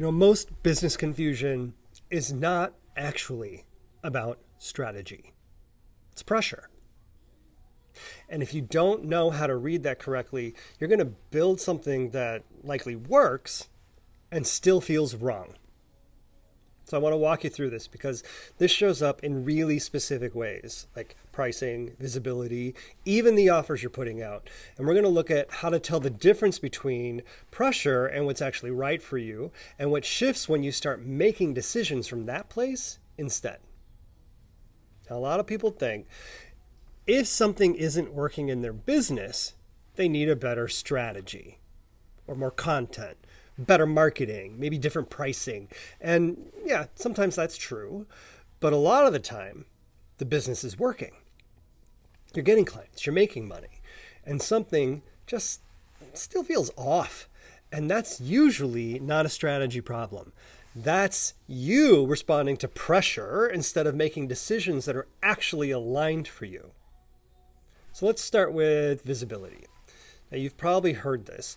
Most business confusion is not actually about strategy. It's pressure. And if you don't know how to read that correctly, you're going to build something that likely works and still feels wrong. So I want to walk you through this because this shows up in really specific ways, like pricing, visibility, even the offers you're putting out. And we're going to look at how to tell the difference between pressure and what's actually right for you, and what shifts when you start making decisions from that place instead. Now, a lot of people think if something isn't working in their business, they need a better strategy or more content, better marketing, maybe different pricing. And yeah, sometimes that's true. But a lot of the time, the business is working. You're getting clients, you're making money, and something just still feels off. And that's usually not a strategy problem. That's you responding to pressure instead of making decisions that are actually aligned for you. So let's start with visibility. Now, you've probably heard this.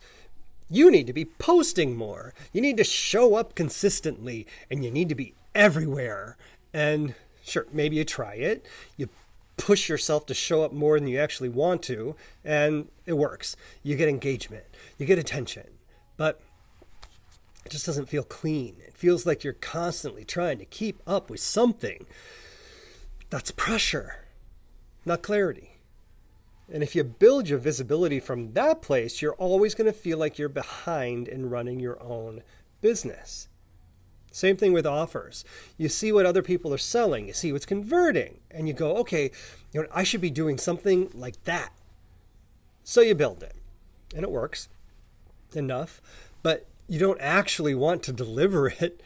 You need to be posting more. You need to show up consistently, and you need to be everywhere. And sure, maybe you try it. You push yourself to show up more than you actually want to, and it works. You get engagement. You get attention. But it just doesn't feel clean. It feels like you're constantly trying to keep up with something. That's pressure, not clarity. And if you build your visibility from that place, you're always going to feel like you're behind in running your own business. Same thing with offers. You see what other people are selling, you see what's converting, and you go, okay, I should be doing something like that. So you build it, and it works enough, but you don't actually want to deliver it,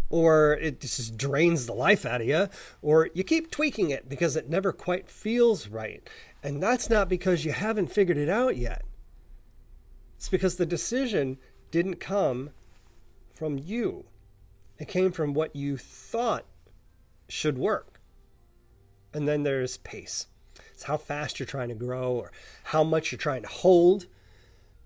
or it just drains the life out of you, or you keep tweaking it because it never quite feels right. And that's not because you haven't figured it out yet. It's because the decision didn't come from you. It came from what you thought should work. And then there's pace. It's how fast you're trying to grow or how much you're trying to hold.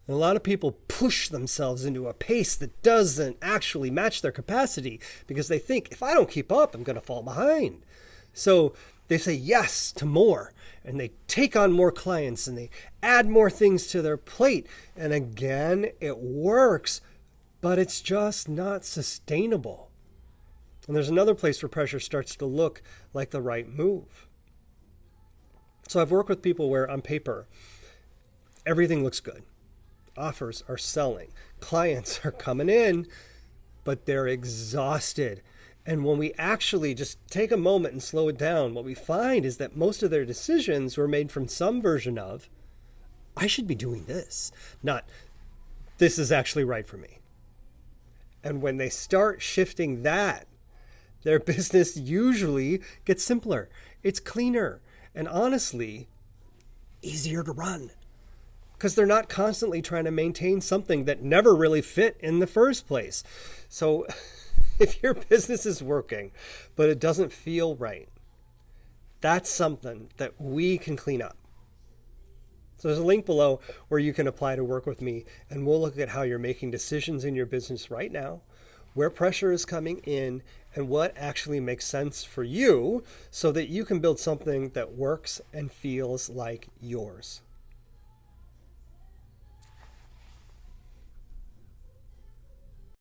And a lot of people push themselves into a pace that doesn't actually match their capacity because they think, if I don't keep up, I'm going to fall behind. So they say yes to more, and they take on more clients, and they add more things to their plate. And again, it works, but it's just not sustainable. And there's another place where pressure starts to look like the right move. So I've worked with people where on paper, everything looks good. Offers are selling. Clients are coming in, but they're exhausted. And when we actually just take a moment and slow it down, what we find is that most of their decisions were made from some version of, I should be doing this, not this is actually right for me. And when they start shifting that, their business usually gets simpler. It's cleaner and honestly easier to run because they're not constantly trying to maintain something that never really fit in the first place. So if your business is working, but it doesn't feel right, that's something that we can clean up. So there's a link below where you can apply to work with me, and we'll look at how you're making decisions in your business right now, where pressure is coming in, and what actually makes sense for you so that you can build something that works and feels like yours.